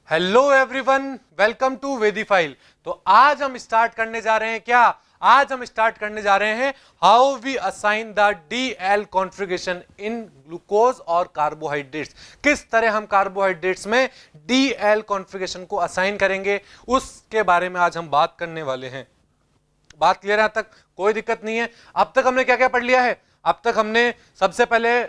Hello everyone, welcome to वेदीफाइल। तो आज हम स्टार्ट करने जा रहे हैं क्या? आज हम स्टार्ट करने जा रहे हैं how we assign the DL configuration in glucose और कार्बोहाइड्रेट्स। किस तरह हम कार्बोहाइड्रेट्स में डीएल कॉन्फ़िगरेशन को असाइन करेंगे, उसके बारे में आज हम बात करने वाले हैं। बात क्लियर है? यहां तक कोई दिक्कत नहीं है? अब तक हमने क्या क्या पढ़ लिया है? अब तक हमने सबसे पहले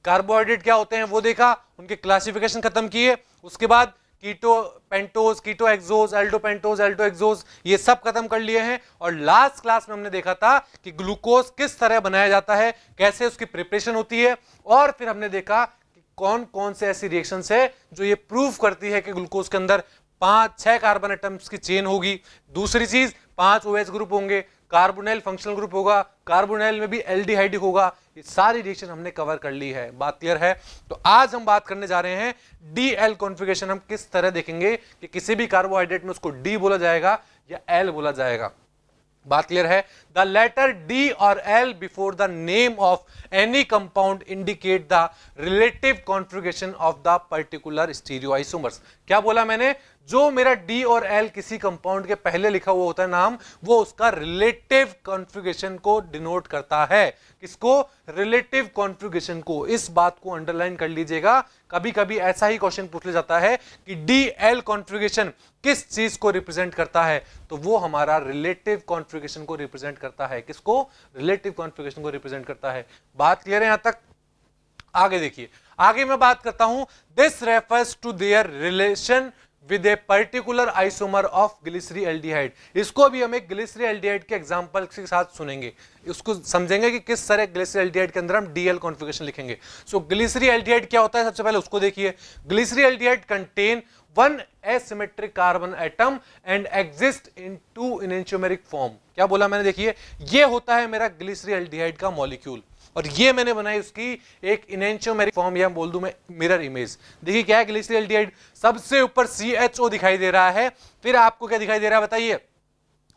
कार्बोहाइड्रेट क्या होते हैं वो देखा, उनके क्लासिफिकेशन खत्म किए। उसके बाद कीटो पेंटोज, कीटो एक्सोज, एल्डो पेंटोज, एल्डो एक्सोज, ये सब खत्म कर लिए हैं। और लास्ट क्लास में हमने देखा था कि ग्लूकोज किस तरह बनाया जाता है, कैसे उसकी प्रिपरेशन होती है। और फिर हमने देखा कि कौन कौन से ऐसी रिएक्शंस है जो ये प्रूव करती है कि ग्लूकोज के अंदर 5-6 कार्बन एटम्स की चेन होगी। दूसरी चीज 5 OH ग्रुप होंगे, कार्बोनाइल फंक्शनल ग्रुप होगा, कार्बोनाइल में भी एल्डिहाइड होगा। ये सारी रिएक्शन हमने कवर कर ली है। बात क्लियर है? तो आज हम बात करने जा रहे हैं डीएल कॉन्फ़िगरेशन। हम किस तरह देखेंगे कि किसी भी कार्बोहाइड्रेट में उसको डी बोला जाएगा या एल बोला जाएगा। बात क्लियर है? द लेटर डी और L before the name of any compound indicate the relative configuration of the particular stereoisomers. क्या बोला मैंने? जो मेरा डी और एल किसी कंपाउंड के पहले लिखा हुआ होता है नाम, वो उसका रिलेटिव कॉन्फ़िगरेशन को डिनोट करता है। किसको? रिलेटिव कॉन्फ़िगरेशन को। इस बात को अंडरलाइन कर लीजिएगा। कभी कभी ऐसा ही क्वेश्चन पूछ लिया जाता है कि डी एल कॉन्फ़िगरेशन किस चीज को रिप्रेजेंट करता है, तो वो हमारा रिलेटिव कॉन्फ़िगरेशन को रिप्रेजेंट करता है। किसको? रिलेटिव कॉन्फ़िगरेशन को रिप्रेजेंट करता है। बात क्लियर है यहां तक? आगे देखिए, आगे मैं बात करता हूं this refers to their relation with a particular isomer of glyceraldehyde. इसको भी हम एक ग्लिसरीएल्डिहाइड के एग्जांपल के साथ सुनेंगे, उसको समझेंगे कि किस तरह ग्लिसरीएल्डिहाइड के अंदर हम डीएल कॉन्फ़िगरेशन लिखेंगे। सो ग्लिसरीएल्डिहाइड क्या होता है, सबसे पहले उसको देखिए। ग्लिसरीएल्डिहाइड contain one asymmetric carbon atom and exist in two enantiomeric form। क्या बोला मैंने? देखिए, ये होता है मेरा ग्लिसरीएल्डिहाइड का मॉलिक्यूल, और ये मैंने बनाई उसकी एक इनेंशियोमेरिक फॉर्म, या बोल दूं मैं मिरर इमेज। देखिए क्या है ग्लिसरीएल्डिहाइड? सबसे ऊपर CHO दिखाई दे रहा है, फिर आपको क्या दिखाई दे रहा है बताइए?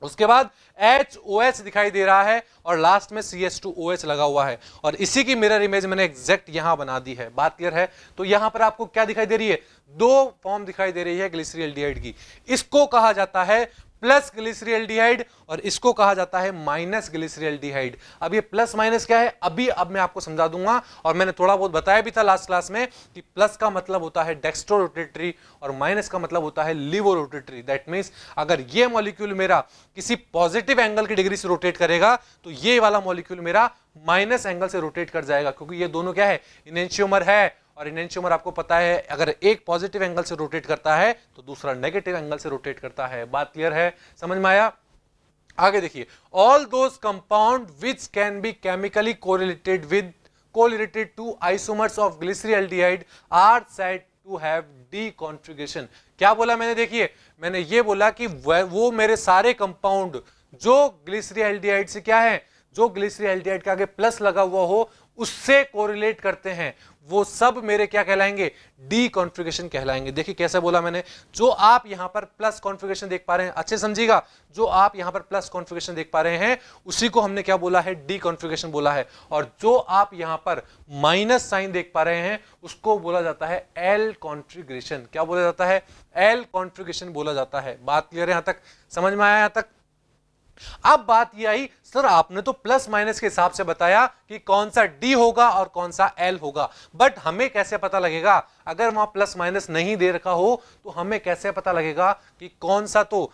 उसके बाद HOH दिखाई दे रहा है, और लास्ट में CH2OH लगा हुआ है। और इसी की मिरर इमेज मैंने एग्जैक्ट यहां बना दी है। बात क्लियर है? तो यहां पर आपको क्या दिखाई दे रही है? दो फॉर्म दिखाई दे रही है ग्लिसरीएल्डिहाइड की। इसको कहा जाता है प्लस ग्लिसरीएल्डिहाइड, और इसको कहा जाता है माइनस ग्लिसरीएल्डिहाइड। अब ये प्लस माइनस क्या है, अब मैं आपको समझा दूंगा। और मैंने थोड़ा बहुत बताया भी था लास्ट क्लास में कि प्लस का मतलब होता है डेक्स्ट्रो रोटेटरी और माइनस का मतलब होता है लीवो रोटेटरी। दैट मींस अगर ये मॉलिक्यूल मेरा किसी पॉजिटिव एंगल की डिग्री से रोटेट करेगा, तो ये वाला मॉलिक्यूल मेरा माइनस एंगल से रोटेट कर जाएगा, क्योंकि ये दोनों क्या है? इनेंशियोमर है। और इनेंशियोमर आपको पता है, अगर एक पॉजिटिव एंगल से रोटेट करता है तो दूसरा नेगेटिव एंगल से रोटेट करता है। बात क्लियर है? समझ में आया? आगे देखिए, all those compound which can be chemically correlated to isomers of glyceraldehyde are said to have D configuration. क्या बोला मैंने? देखिए, मैंने ये बोला कि वो मेरे सारे कंपाउंड जो ग्लिसरीएल्डिहाइड से क्या है, जो ग्लिसरीएल्डिहाइड के आगे प्लस लगा हुआ हो उससे कोरिलेट करते हैं, वो सब मेरे क्या कहलाएंगे? डी कॉन्फ़िगरेशन कहलाएंगे। देखिए कैसे बोला मैंने? जो आप यहां पर प्लस कॉन्फ़िगरेशन देख पा रहे हैं, अच्छे समझिएगा, जो आप यहां पर प्लस कॉन्फ़िगरेशन देख पा रहे हैं उसी को हमने क्या बोला है? डी कॉन्फ़िगरेशन बोला है। और जो आप यहां पर माइनस साइन देख पा रहे हैं उसको बोला जाता है एल कॉन्फ़िगरेशन। क्या बोला जाता है? एल कॉन्फ़िगरेशन बोला जाता है। बात क्लियर है यहां तक? समझ में आया यहां तक? अब बात यह आई, सर आपने तो प्लस माइनस के हिसाब से बताया कि कौन सा डी होगा और कौन सा एल होगा, बट हमें कैसे पता लगेगा? अगर वहां प्लस माइनस नहीं दे रखा हो तो हमें कैसे पता लगेगा कि कौन सा तो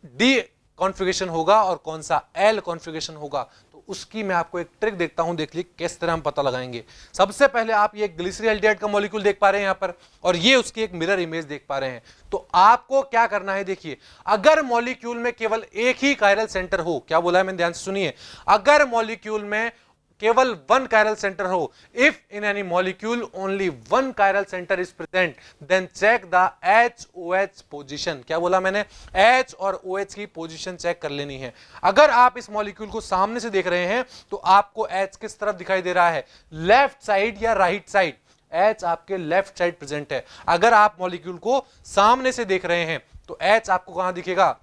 डी कॉन्फ़िगरेशन होगा और कौन सा एल कॉन्फ़िगरेशन होगा? तो उसकी मैं आपको एक ट्रिक देखता हूं, देख लीजिए किस तरह हम पता लगाएंगे। सबसे पहले आप ये ग्लिसरीएल्डिहाइड का मॉलिक्यूल देख पा रहे हैं यहां पर, और ये उसकी एक मिरर इमेज देख पा रहे हैं। तो आपको क्या करना है? देखिए, अगर मॉलिक्यूल में केवल एक ही कायरल सेंटर हो, क्या बोला है मैंने, ध्यान से सुनिए, अगर मॉलिक्यूल में केवल वन कायरल सेंटर हो, if in any molecule only one chiral centre is present, then check the HOH position. क्या बोला मैंने? H और OH की पोजीशन चेक कर लेनी है। अगर आप इस मॉलिक्यूल को सामने से देख रहे हैं तो आपको H किस तरफ दिखाई दे रहा है? लेफ्ट साइड या राइट साइड? H आपके लेफ्ट साइड प्रेजेंट है। अगर आप मॉलिक्यूल को सामने से देख रहे हैं तो H आपको कहां दिखेगा?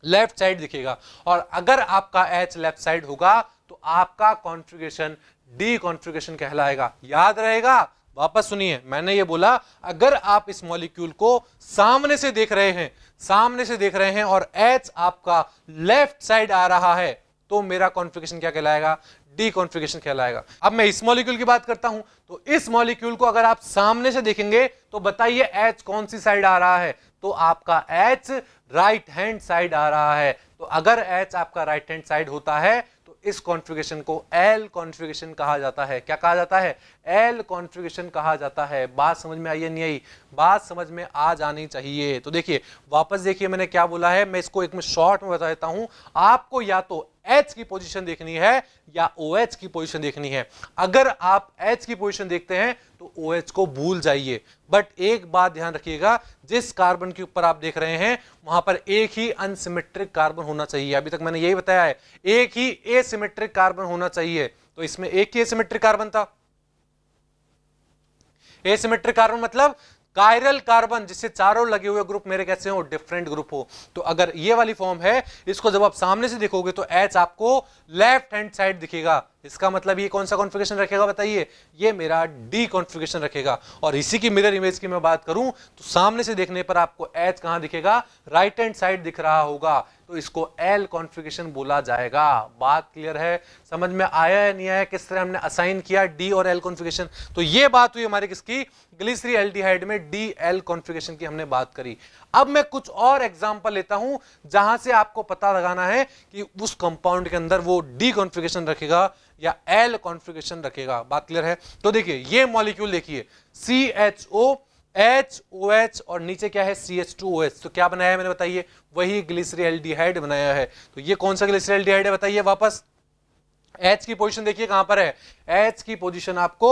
लेफ्ट साइड दिखेगा। और अगर आपका H लेफ्ट साइड होगा तो आपका कॉन्फ़िगरेशन डी कॉन्फ़िगरेशन कहलाएगा। याद रहेगा? वापस सुनिए, मैंने ये बोला अगर आप इस मॉलिक्यूल को सामने से देख रहे हैं, सामने से देख रहे हैं और H आपका लेफ्ट साइड आ रहा है, तो मेरा कॉन्फ़िगरेशन क्या कहलाएगा? डी कॉन्फ़िगरेशन कहलाएगा। अब मैं इस मॉलिक्यूल की बात करता हूं, तो इस मॉलिक्यूल को अगर आप सामने से देखेंगे तो बताइए H कौन सी साइड आ रहा है? तो आपका H राइट हैंड साइड आ रहा है। तो अगर H आपका राइट हैंड साइड होता है तो इस कॉन्फ़िगरेशन को एल कॉन्फ़िगरेशन कहा जाता है। क्या कहा जाता है? एल कॉन्फ़िगरेशन कहा जाता है। बात समझ में आई है नहीं आई? बात समझ में आ जानी चाहिए। तो देखिए वापस देखिए मैंने क्या बोला है, मैं इसको एक में शॉर्ट में बता देता हूं। आपको या तो H की पोजीशन देखनी है या OH की पोजीशन देखनी है। अगर आप H की पोजीशन देखते हैं तो OH को भूल जाइए। बट एक बात ध्यान रखिएगा, जिस कार्बन के ऊपर आप देख रहे हैं वहां पर एक ही अनसिमेट्रिक कार्बन होना चाहिए। अभी तक मैंने यही बताया है, एक ही एसिमेट्रिक कार्बन होना चाहिए। तो इसमें एक ही एसिमेट्रिक कार्बन था। एसिमेट्रिक कार्बन मतलब कायरल कार्बन जिससे चारों लगे हुए ग्रुप मेरे कैसे हो? डिफरेंट ग्रुप हो। तो अगर ये वाली फॉर्म है, इसको जब आप सामने से देखोगे तो H आपको लेफ्ट हैंड साइड दिखेगा। इसका मतलब ये कौन सा कॉन्फ़िगरेशन रखेगा बताइए? ये मेरा डी कॉन्फ़िगरेशन रखेगा। और इसी की मिरर इमेज की मैं बात करूं तो सामने से देखने पर आपको H कहां दिखेगा? राइट हैंड साइड दिख रहा होगा। तो इसको एल कॉन्फ़िगरेशन बोला जाएगा। बात क्लियर है? समझ में आया है नहीं आया किस तरह हमने असाइन किया डी और एल कॉन्फ़िगरेशन? तो ये बात हुई हमारी किसकी? ग्लिसरीएल्डिहाइड में डी एल कॉन्फ़िगरेशन की हमने बात करी। अब मैं कुछ और एग्जांपल लेता हूं जहां से आपको पता लगाना है कि उस कंपाउंड के अंदर वो डी कॉन्फ़िगरेशन रखेगा या एल कॉन्फ़िगरेशन रखेगा। बात क्लियर है? तो देखिए ये मॉलिक्यूल देखिए, CHO HOH और नीचे क्या है? CH2OH। तो क्या बनाया है मैंने बताइए? वही ग्लिसरीएल्डिहाइड बनाया है। तो ये कौन सा ग्लिसरीएल्डिहाइड है बताइए वापस? H की पोजीशन देखिए कहां पर है? H की पोजीशन आपको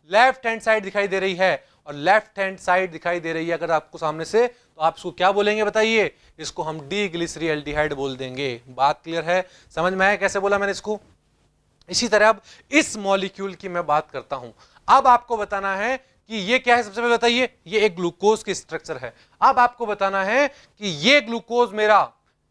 लेफ्ट हैंड साइड दिखाई दे रही है, और लेफ्ट हैंड साइड दिखाई दे रही है अगर आपको सामने से, तो आप इसको क्या बोलेंगे बताइए? इसको हम डी ग्लिसरीएल्डिहाइड बोल देंगे। बात क्लियर है? समझ में आया कैसे बोला मैंने इसको? इसी तरह अब इस मॉलिक्यूल की मैं बात करता हूं। अब आपको बताना है कि ये क्या है। सबसे पहले बताइए, ये एक ग्लूकोज की स्ट्रक्चर है। अब आपको बताना है कि ये ग्लूकोज मेरा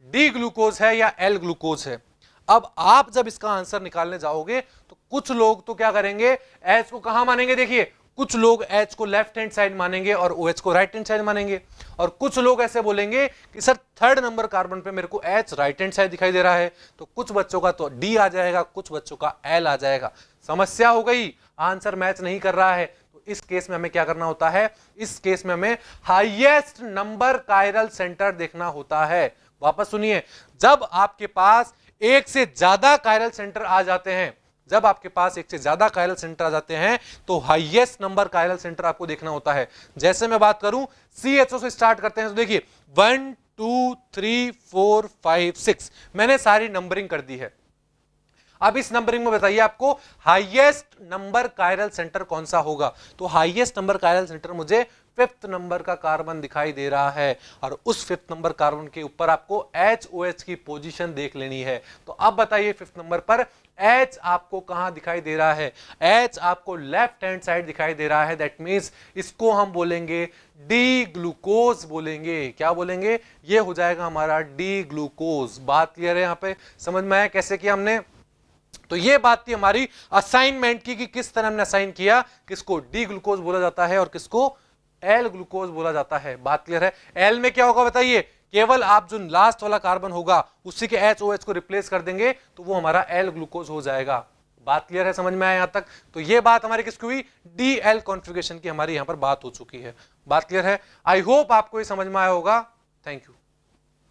डी ग्लूकोज है या एल ग्लूकोज है। अब आप जब इसका आंसर निकालने जाओगे तो कुछ लोग तो क्या करेंगे? H को कहां मानेंगे? देखिए कुछ लोग H को लेफ्ट हैंड साइड मानेंगे और OH को राइट हैंड साइड मानेंगे, और कुछ लोग ऐसे बोलेंगे कि सर थर्ड नंबर कार्बन पे मेरे को H राइट हैंड साइड दिखाई दे रहा है। तो कुछ बच्चों का तो D आ जाएगा, कुछ बच्चों का L आ जाएगा। समस्या हो गई, आंसर मैच नहीं कर रहा है। तो इस केस में हमें क्या करना होता है? इस केस में हमें हाईएस्ट नंबर कायरल सेंटर देखना होता है। वापस सुनिए, जब आपके पास एक से ज्यादा कायरल सेंटर आ जाते हैं, जब आपके पास एक से ज्यादा कायरल सेंटर आ जाते हैं तो हाईएस्ट नंबर कायरल सेंटर आपको देखना होता है। जैसे मैं बात करूं CHO से स्टार्ट करते हैं तो देखिए 1 2 3 4 5 6 मैंने सारी नंबरिंग कर दी है। अब इस नंबरिंग में बताइए आपको हाईएस्ट नंबर कायरल सेंटर कौन सा होगा? तो हाईएस्ट नंबर कायरल सेंटर मुझे फिफ्थ नंबर का कार्बन दिखाई दे रहा है, और उस फिफ्थ नंबर कार्बन के ऊपर आपको HOH की पोजीशन देख लेनी है। तो अब बताइए फिफ्थ नंबर पर H आपको कहां दिखाई दे रहा है? H आपको लेफ्ट हैंड साइड दिखाई दे रहा है। दैट मींस इसको हम बोलेंगे डी ग्लूकोज बोलेंगे। क्या बोलेंगे? ये हो जाएगा हमारा डी ग्लूकोज। बात क्लियर है? यहां पे समझ में आया कैसे किया हमने? तो ये बात थी हमारी असाइनमेंट की कि किस तरह हमने असाइन किया, किसको डी ग्लूकोज बोला जाता है और किसको एल ग्लूकोज बोला जाता है। बात क्लियर है? एल में क्या होगा बताइए? केवल आप जो लास्ट वाला कार्बन होगा उसी के HOH को रिप्लेस कर देंगे तो वो हमारा एल ग्लूकोज हो जाएगा। बात क्लियर है? समझ में आया यहां तक? तो ये बात हमारी किसकी हुई? डी एल कॉन्फ़िगरेशन की हमारी यहां पर बात हो चुकी है। बात क्लियर है? आई होप आपको ये समझ में आया होगा। Thank you.